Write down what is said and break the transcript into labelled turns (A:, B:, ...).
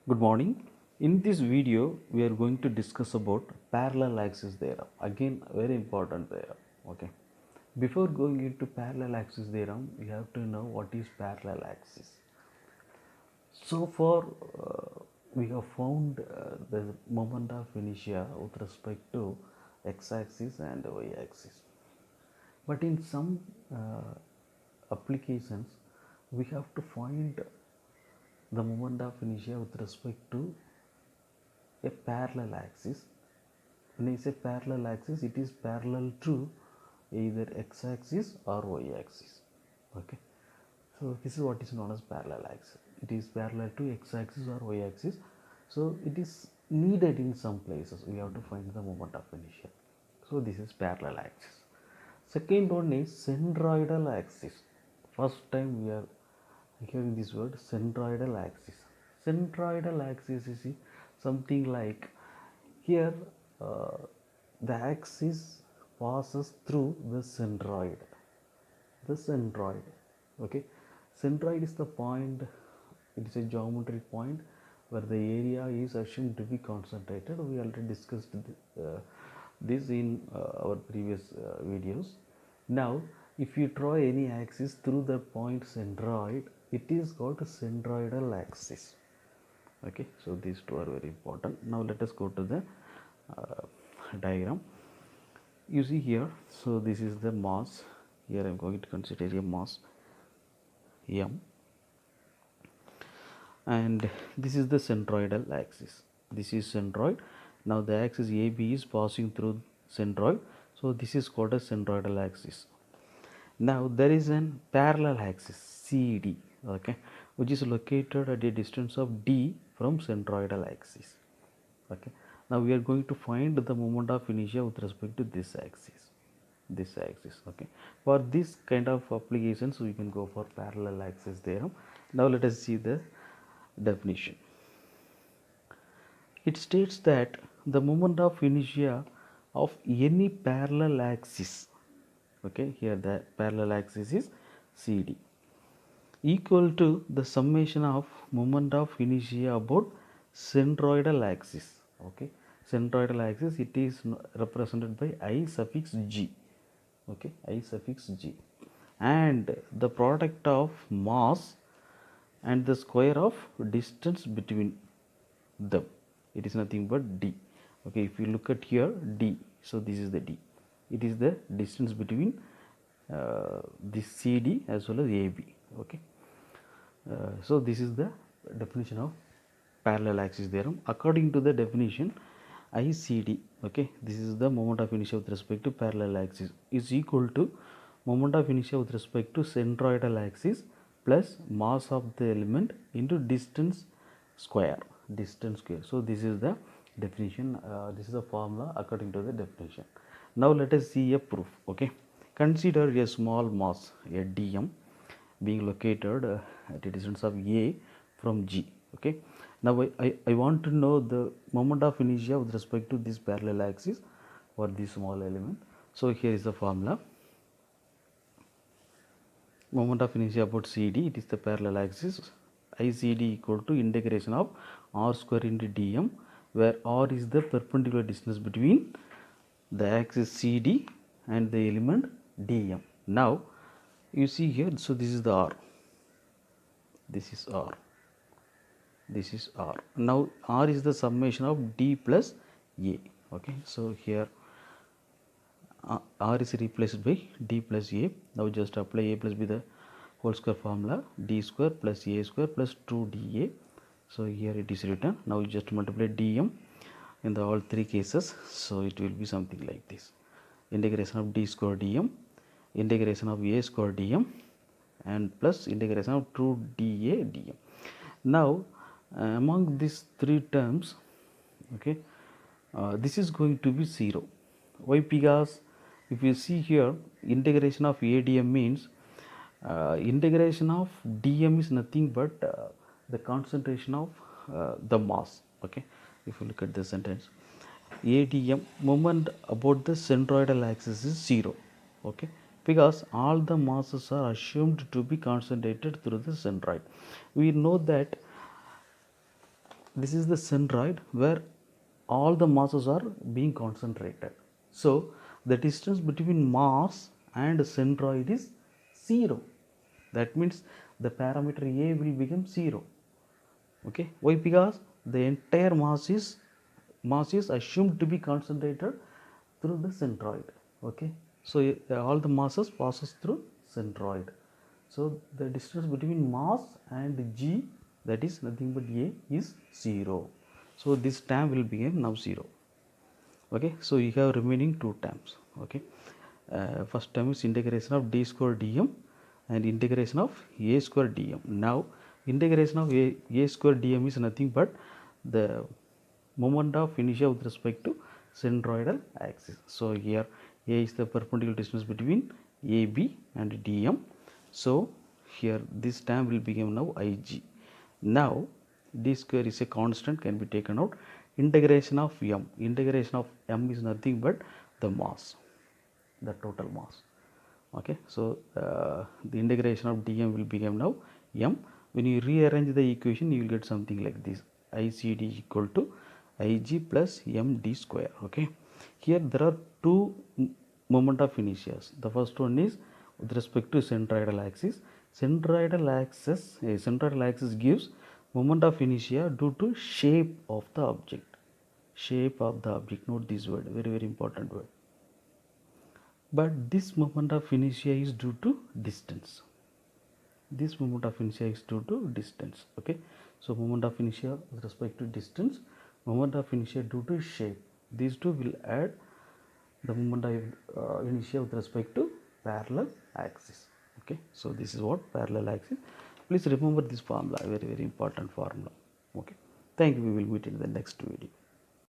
A: Good morning. In this video, we are going to discuss about parallel axis theorem. Again, very important theorem. Okay. Before going into parallel axis theorem, we have to know what is parallel axis. So far, we have found the moment of inertia with respect to x-axis and y-axis. But in some applications, we have to find the moment of inertia with respect to a parallel axis. When I say parallel axis, it is parallel to either x-axis or y-axis. Okay, so this is what is known as parallel axis. It is parallel to x-axis or y-axis. So it is needed in some places. We have to find the moment of inertia. So this is parallel axis. Second one is centroidal axis. First time we are hearing this word, centroidal axis. Centroidal axis is something like here the axis passes through the centroid. The centroid, okay. Centroid is the point, it is a geometric point where the area is assumed to be concentrated. We already discussed this in our previous videos. Now if you draw any axis through the point centroid, it is called a centroidal axis. Okay, so these two are very important. Now let us go to the diagram. You see here, so this is the mass. Here I am going to consider a mass m, and this is the centroidal axis. This is centroid. Now the axis AB is passing through centroid, so this is called a centroidal axis. Now there is an parallel axis CD, okay, which is located at a distance of d from centroidal axis. Okay, now we are going to find the moment of inertia with respect to this axis. Okay, for this kind of applications we can go for parallel axis theorem. Now let us see the definition. It states that the moment of inertia of any parallel axis, okay, here the parallel axis is CD, equal to the summation of moment of inertia about centroidal axis. Okay, centroidal axis, it is represented by I suffix g. Okay, I suffix g, and the product of mass and the square of distance between them, it is nothing but d. Okay, if you look at here d, so this is the d, it is the distance between this CD as well as AB. Okay, so this is the definition of parallel axis theorem. According to the definition, ICD, okay, this is the moment of inertia with respect to parallel axis, is equal to moment of inertia with respect to centroidal axis plus mass of the element into distance square. So this is the definition, this is the formula according to the definition. Now let us see a proof. Okay, consider a small mass, a dm, being located at a distance of a from g. Okay, now I want to know the moment of inertia with respect to this parallel axis for this small element. So here is the formula. Moment of inertia about CD, it is the parallel axis. ICD equal to integration of r square into dm, where r is the perpendicular distance between the axis CD and the element dm. Now you see here, so this is the r, this is r, this is r. Now r is the summation of d plus a. Okay, so here r is replaced by d plus a. Now just apply a plus b the whole square formula, d square plus a square plus 2da. So here it is written. Now you just multiply dm in the all three cases, so it will be something like this: integration of d square dm, integration of a square dm, and plus integration of 2da dm. Now among these three terms, okay, this is going to be 0. Why? Because if you see here, integration of ADM means integration of dm is nothing but the concentration of the mass. Okay, if you look at the sentence, ADM, moment about the centroidal axis, is 0. Okay, because all the masses are assumed to be concentrated through the centroid. We know that this is the centroid where all the masses are being concentrated. So the distance between mass and centroid is 0. That means the parameter A will become 0. Okay, why? Because the entire mass is assumed to be concentrated through the centroid. Okay, so all the masses passes through centroid. So the distance between mass and G, that is nothing but A, is 0. So this term will become now 0. Okay, so you have remaining two terms. Okay, first term is integration of d square dm and integration of a square dm. Now integration of a square dm is nothing but the moment of inertia with respect to centroidal axis. So here a is the perpendicular distance between AB and dm. So here this term will become now ig. Now d square is a constant, can be taken out. Integration of m is nothing but the mass, the total mass. Okay, so the integration of dm will become now m. When you rearrange the equation, you will get something like this: icd equal to ig plus md square. Okay, here there are two moment of inertia. The first one is with respect to centroidal axis. Centroidal axis gives moment of inertia due to shape of the object. Shape of the object, note this word, very very important word. But this moment of inertia is due to distance. This moment of inertia is due to distance. Okay, so moment of inertia with respect to distance, moment of inertia due to shape, these two will add the moment of inertia with respect to parallel axis. Okay, so this is what parallel axis. Please remember this formula, very very important formula. Okay, thank you. We will meet in the next video.